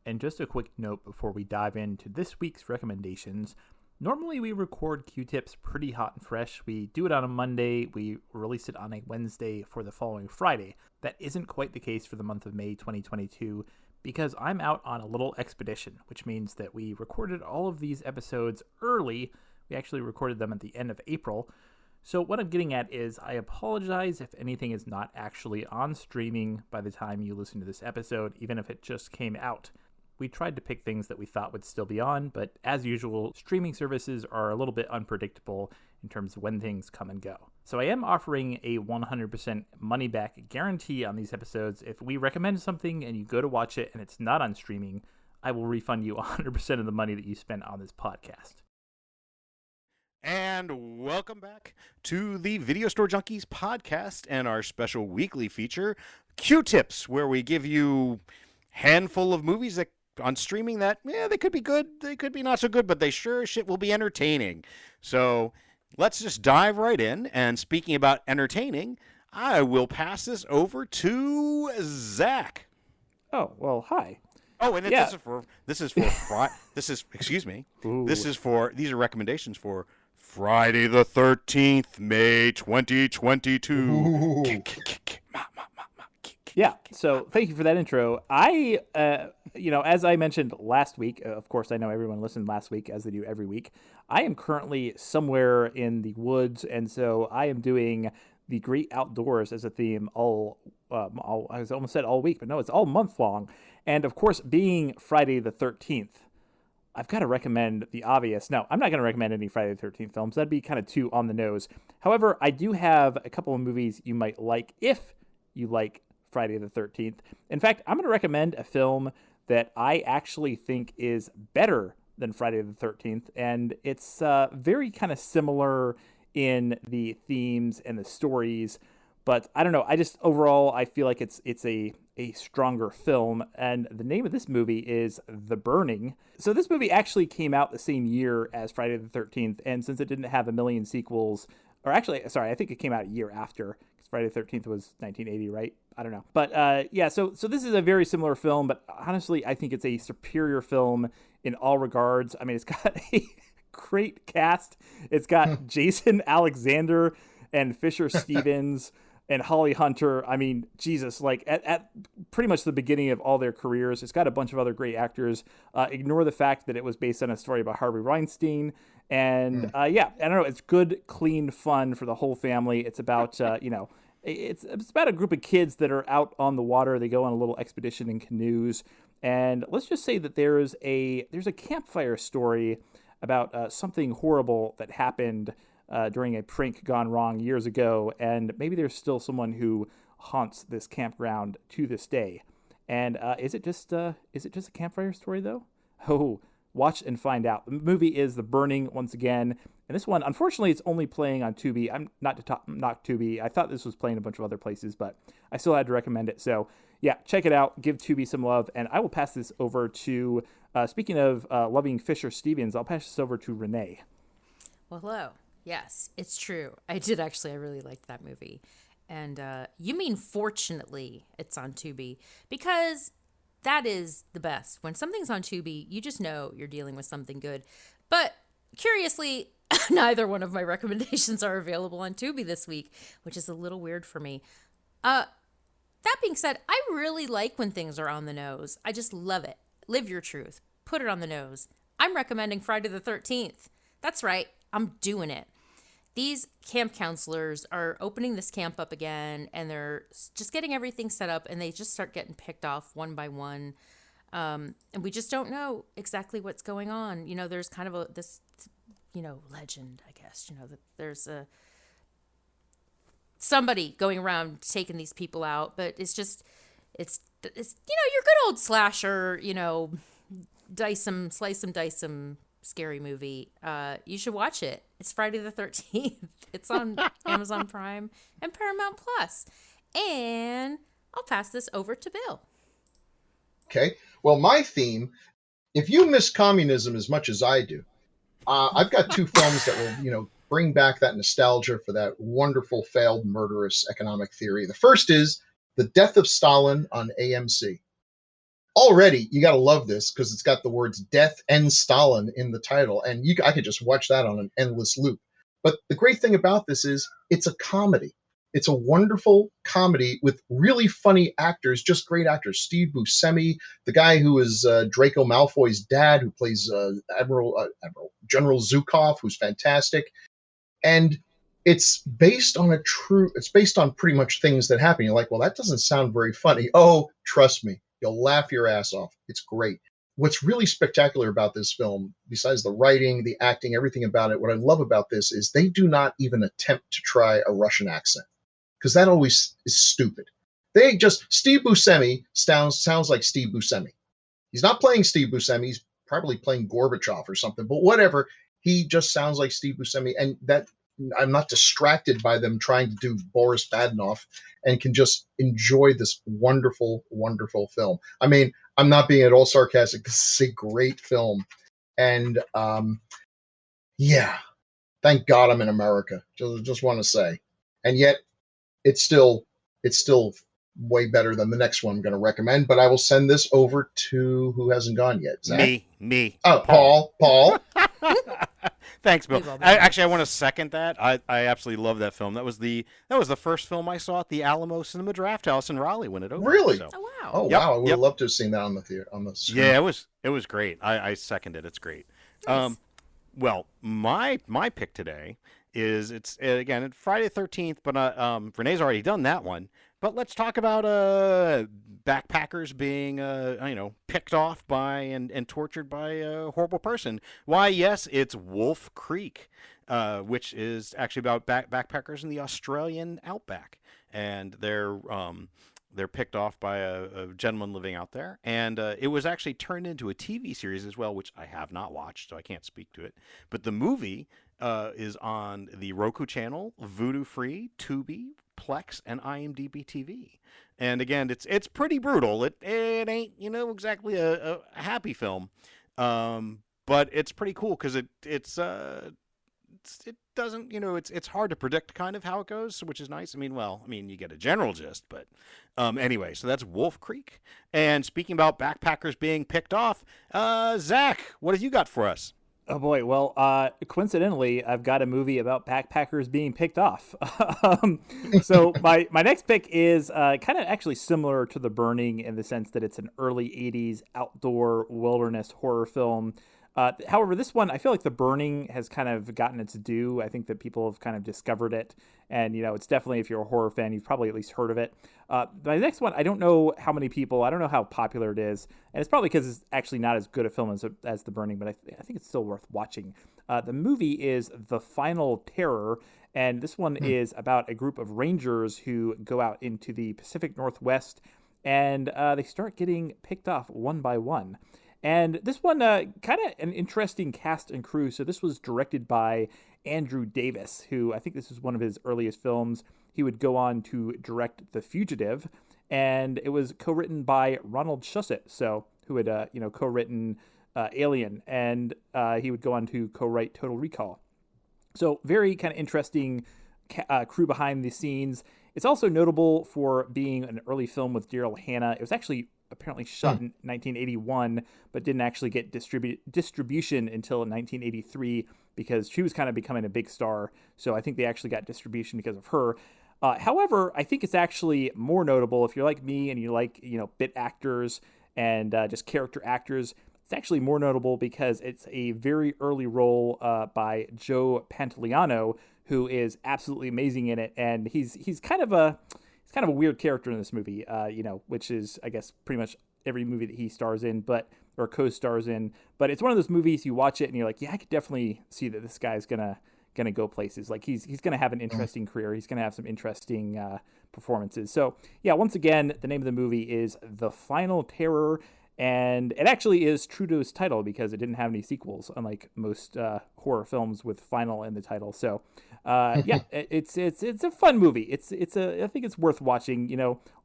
And just a quick note before we dive into this week's recommendations. Normally we record Q-Tips pretty hot and fresh. We do it on a Monday, we release it on a Wednesday for the following Friday. That isn't quite the case for the month of May 2022 because I'm out on a little expedition, which means that we recorded all of these episodes early. We actually recorded them at the end of April. So what I'm getting at is I apologize if anything is not actually on streaming by the time you listen to this episode, even if it just came out. We tried to pick things that we thought would still be on, but as usual, streaming services are a little bit unpredictable in terms of when things come and go. So I am offering a 100% money-back guarantee on these episodes. If we recommend something and you go to watch it and it's not on streaming, I will refund you 100% of the money that you spent on this podcast. And welcome back to the Video Store Junkies podcast and our special weekly feature, Q-Tips, where we give you a handful of movies that on streaming that, they could be good, they could be not so good, but they sure as shit will be entertaining. So let's just dive right in. And speaking about entertaining, I will pass this over to Zach. Oh, well, hi. Oh, and this are recommendations for Friday the 13th, May 2022. Yeah, so thank you for that intro. I, as I mentioned last week, of course, I know everyone listened last week, as they do every week. I am currently somewhere in the woods, and so I am doing the great outdoors as a theme I almost said all week, but no, it's all month long. And of course, being Friday the 13th, I've got to recommend the obvious. No, I'm not going to recommend any Friday the 13th films. That'd be kind of too on the nose. However, I do have a couple of movies you might like if you like Friday the 13th. In fact, I'm going to recommend a film that I actually think is better than Friday the 13th, and it's very kind of similar in the themes and the stories, but I don't know. I just overall I feel like it's a stronger film, and the name of this movie is The Burning. So this movie actually came out the same year as Friday the 13th, and since it didn't have a million sequels, or actually, sorry, I think it came out a year after, because Friday the 13th was 1980, right? I don't know. But so this is a very similar film, but honestly, I think it's a superior film in all regards. I mean, it's got a great cast. It's got Jason Alexander and Fisher Stevens and Holly Hunter. I mean, Jesus, like at pretty much the beginning of all their careers. It's got a bunch of other great actors. Ignore the fact that it was based on a story about Harvey Weinstein. And I don't know, it's good, clean fun for the whole family. It's about, it's about a group of kids that are out on the water. They go on a little expedition in canoes. And let's just say that there's a campfire story about something horrible that happened during a prank gone wrong years ago, and maybe there's still someone who haunts this campground to this day. And is it just a campfire story though? Oh, watch and find out. The movie is The Burning once again, and this one, unfortunately, it's only playing on Tubi. I'm not to knock Tubi. I thought this was playing a bunch of other places, but I still had to recommend it. So yeah, check it out. Give Tubi some love, and I will pass this over to. Speaking of loving Fisher Stevens, I'll pass this over to Renee. Well, hello. Yes, it's true. I really liked that movie. And you mean fortunately it's on Tubi, because that is the best. When something's on Tubi, you just know you're dealing with something good. But curiously, neither one of my recommendations are available on Tubi this week, which is a little weird for me. That being said, I really like when things are on the nose. I just love it. Live your truth. Put it on the nose. I'm recommending Friday the 13th. That's right. I'm doing it. These camp counselors are opening this camp up again, and they're just getting everything set up, and they just start getting picked off one by one. And we just don't know exactly what's going on. You know, there's kind of this legend, I guess, that there's somebody going around taking these people out, but it's your good old slasher, slice 'em, dice 'em, scary movie. You should watch it. It's Friday the 13th. It's on Amazon Prime and Paramount Plus. And I'll pass this over to Bill. Okay. Well, my theme, if you miss communism as much as I do, I've got two films that will, bring back that nostalgia for that wonderful failed murderous economic theory. The first is The Death of Stalin on AMC. already you got to love this because it's got the words "death" and "Stalin" in the title, and I could just watch that on an endless loop. But the great thing about this is it's a comedy. It's a wonderful comedy with really funny actors, just great actors. Steve Buscemi, the guy who is Draco Malfoy's dad, who plays General Zukov, who's fantastic, and it's based on pretty much things that happen. You're like, well, that doesn't sound very funny. Oh, trust me, you'll laugh your ass off. It's great. What's really spectacular about this film, besides the writing, the acting, everything about it, what I love about this is they do not even attempt to try a Russian accent, because that always is stupid. Steve Buscemi sounds like Steve Buscemi. He's not playing Steve Buscemi. He's probably playing Gorbachev or something, but whatever. He just sounds like Steve Buscemi, and that I'm not distracted by them trying to do Boris Badenov, and can just enjoy this wonderful, wonderful film. I mean, I'm not being at all sarcastic. This is a great film, and yeah, thank God I'm in America. Just want to say, and yet it's still way better than the next one I'm going to recommend. But I will send this over to who hasn't gone yet. Zach? Me. Oh, Paul. Thanks, Bill. I want to second that. I absolutely love that film. That was the first film I saw at the Alamo Cinema Draft House in Raleigh when it opened. Really? So. Oh wow. Oh wow! I would have loved to have seen that on the screen. Yeah, it was great. I second it. It's great. Nice. Well, my pick today is it's Friday the 13th, but Renee's already done that one. But let's talk about backpackers being picked off by and tortured by a horrible person. Why, yes, it's Wolf Creek, which is actually about backpackers in the Australian outback, and they're picked off by a gentleman living out there, and it was actually turned into a TV series as well, which I have not watched, so I can't speak to it. But the movie is on the Roku channel, Vudu Free, Tubi, Plex, and IMDb TV. And again, it's pretty brutal. It ain't exactly a happy film, but it's pretty cool because it doesn't it's hard to predict kind of how it goes, which is nice. I mean you get a general gist, but anyway, so that's Wolf Creek. And speaking about backpackers being picked off, Zach, what have you got for us? Oh boy, well, coincidentally, I've got a movie about backpackers being picked off. So my next pick is kind of actually similar to The Burning in the sense that it's an early 80s outdoor wilderness horror film. However, this one, I feel like The Burning has kind of gotten its due. I think that people have kind of discovered it. And, it's definitely, if you're a horror fan, you've probably at least heard of it. My next one, I don't know how many people, I don't know how popular it is. And it's probably because it's actually not as good a film as The Burning, but I think it's still worth watching. The movie is The Final Terror. And this one is about a group of rangers who go out into the Pacific Northwest, and they start getting picked off one by one. And this one, kind of an interesting cast and crew. So this was directed by Andrew Davis, who I think this is one of his earliest films. He would go on to direct The Fugitive, and it was co-written by Ronald Shusett, who had co-written Alien, and he would go on to co-write Total Recall. So very kind of interesting crew behind the scenes. It's also notable for being an early film with Daryl Hannah. It was actually apparently shot in 1981, but didn't actually get distribution until 1983 because she was kind of becoming a big star. So I think they actually got distribution because of her. However, I think it's actually more notable if you're like me and you like, bit actors and just character actors. It's actually more notable because it's a very early role by Joe Pantoliano, who is absolutely amazing in it, and he's kind of a weird character in this movie, which is, I guess, pretty much every movie that he stars in, or co-stars in. But it's one of those movies you watch it and you're like, yeah, I could definitely see that this guy's gonna go places. Like he's gonna have an interesting career. He's gonna have some interesting performances. So yeah, once again, the name of the movie is The Final Terror. And it actually is true to its title because it didn't have any sequels, unlike most horror films with "final" in the title. So, yeah, it's a fun movie. I think it's worth watching.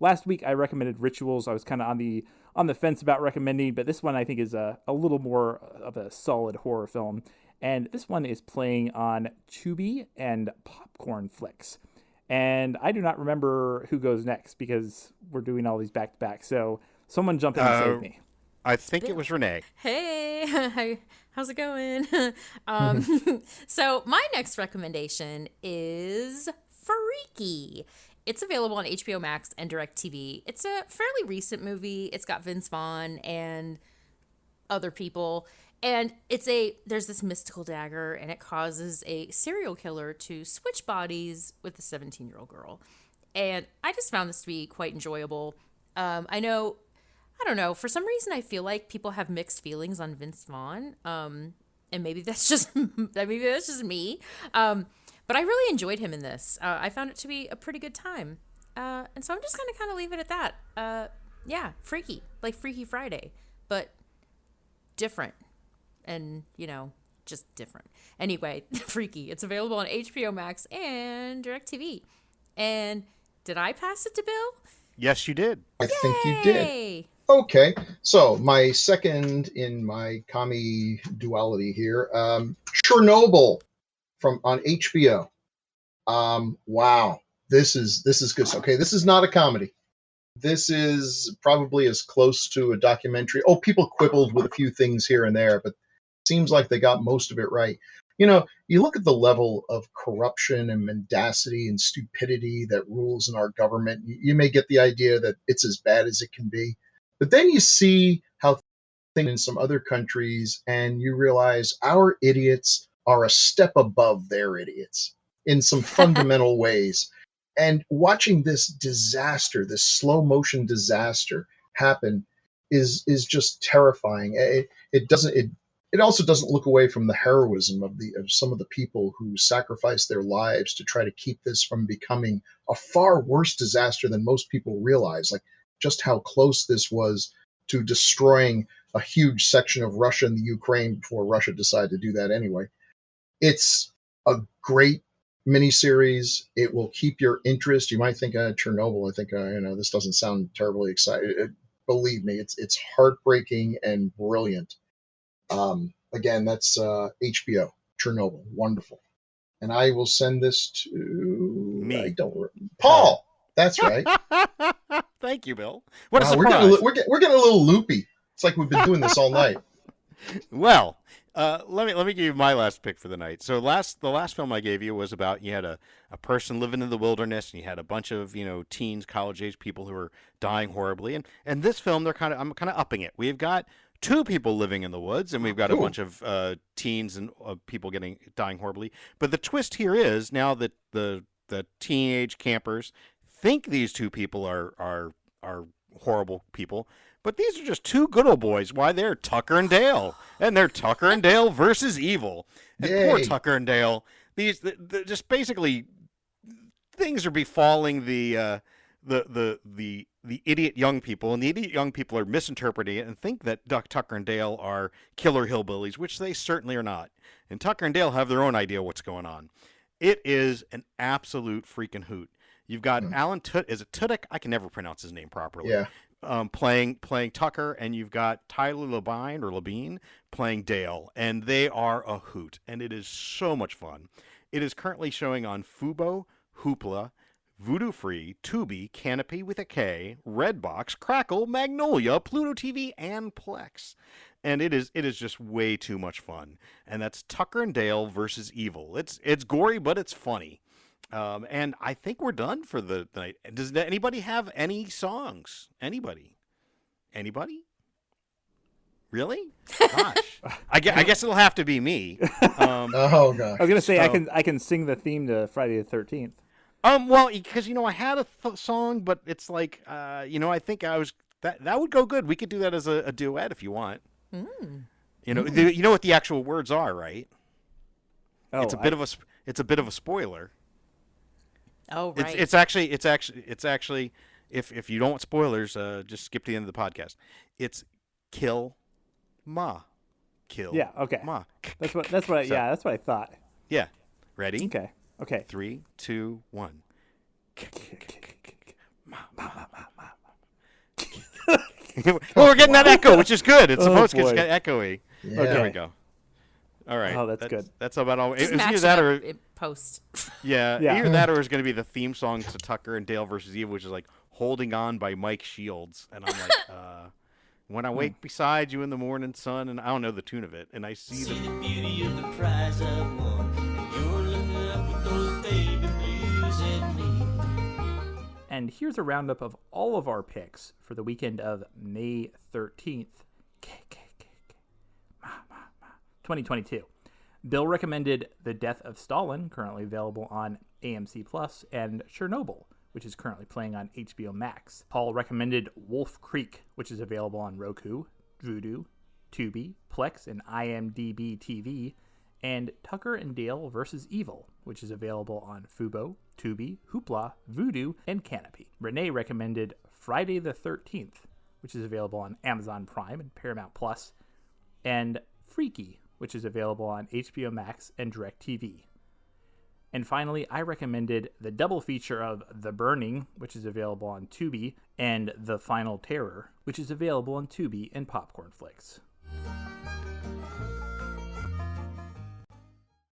Last week I recommended Rituals. I was kind of on the fence about recommending, but this one I think is a little more of a solid horror film. And this one is playing on Tubi and Popcorn Flicks. And I do not remember who goes next because we're doing all these back to back. So Someone jump in and save me. I think it was Renee. Hey, how's it going? So my next recommendation is Freaky. It's available on HBO Max and DirecTV. It's a fairly recent movie. It's got Vince Vaughn and other people. And there's this mystical dagger, and it causes a serial killer to switch bodies with a 17-year-old girl. And I just found this to be quite enjoyable. I don't know. For some reason, I feel like people have mixed feelings on Vince Vaughn. And maybe that's just me. But I really enjoyed him in this. I found it to be a pretty good time. And so I'm just going to kind of leave it at that. Yeah, freaky. Like Freaky Friday. But different. And, just different. Anyway, Freaky. It's available on HBO Max and DirecTV. And did I pass it to Bill? Yes, you did. I think you did. Okay, so my second in my commie duality here, Chernobyl on HBO. Wow, this is good. Okay, this is not a comedy. This is probably as close to a documentary. Oh, people quibbled with a few things here and there, but it seems like they got most of it right. You look at the level of corruption and mendacity and stupidity that rules in our government. You may get the idea that it's as bad as it can be. But then you see how things in some other countries, and you realize our idiots are a step above their idiots in some fundamental ways. And watching this disaster, this slow motion disaster happen is just terrifying. It also doesn't look away from the heroism of some of the people who sacrificed their lives to try to keep this from becoming a far worse disaster than most people realize. Like, just how close this was to destroying a huge section of Russia and the Ukraine before Russia decided to do that anyway. It's a great miniseries. It will keep your interest. You might think Chernobyl. I think this doesn't sound terribly exciting. Believe me, it's heartbreaking and brilliant. Again, that's HBO. Chernobyl, wonderful. And I will send this to me. Paul. That's right. Thank you, Bill. What a wow, surprise. We're getting a little loopy. It's like we've been doing this all night. Well, let me give you my last pick for the night. So the last film I gave you was about, you had a person living in the wilderness, and you had a bunch of teens, college age people who are dying horribly. And this film, I'm kind of upping it. We've got two people living in the woods, and we've got a bunch of teens and people dying horribly. But the twist here is now that the teenage campers think these two people are horrible people, but these are just two good old boys. Why, they're Tucker and Dale, and they're Tucker and Dale versus evil. And poor Tucker and Dale, just basically things are befalling the idiot young people, and the idiot young people are misinterpreting it and think that Tucker and Dale are killer hillbillies, which they certainly are not. And Tucker and Dale have their own idea what's going on. It is an absolute freaking hoot. You've got Alan is it Tudyk? I can never pronounce his name properly. Yeah. Playing Tucker, and you've got Tyler Labine playing Dale, and they are a hoot, and it is so much fun. It is currently showing on Fubo, Hoopla, Voodoo Free, Tubi, Canopy with a K, Redbox, Crackle, Magnolia, Pluto TV, and Plex. And it is just way too much fun. And that's Tucker and Dale versus evil. It's gory, but it's funny. And I think we're done for the night. Does anybody have any songs? Anybody? Really? Gosh. I guess it'll have to be me. Oh god. I was gonna say I can sing the theme to Friday the 13th. Well, because I had a song, but it's like I think that would go good. We could do that as a duet if you want. You know what the actual words are, right? Oh, it's a bit of a spoiler. Oh, right. It's actually if you don't want spoilers, just skip to the end of the podcast. It's kill ma. Kill. Yeah, okay. Ma. That's what I thought. Yeah. Ready? Okay. 3, 2, 1. Well, we're getting that echo, which is good. It's supposed to get echoey. Yeah. Okay. There we go. All right. Oh, that's good. That's about all. Just It was match either it that up or in post. yeah, Yeah. either that or it's going to be the theme song to Tucker and Dale versus Evil, which is like Holding On by Mike Shields. And I'm like, when I wake beside you in the morning sun, and I don't know the tune of it, and I see The beauty of the prize I've won, and you're looking up with those baby blues at me. And here's a roundup of all of our picks for the weekend of May 13th, 2022. Bill recommended The Death of Stalin, currently available on AMC Plus, and Chernobyl, which is currently playing on HBO Max. Paul recommended Wolf Creek, which is available on Roku, Vudu, Tubi, Plex, and IMDb TV, and Tucker and Dale vs. Evil, which is available on Fubo, Tubi, Hoopla, Vudu, and Canopy. Renee recommended Friday the 13th, which is available on Amazon Prime and Paramount Plus, and Freaky, which is available on HBO Max and DirecTV. And finally, I recommended the double feature of The Burning, which is available on Tubi, and The Final Terror, which is available on Tubi and Popcorn Flicks.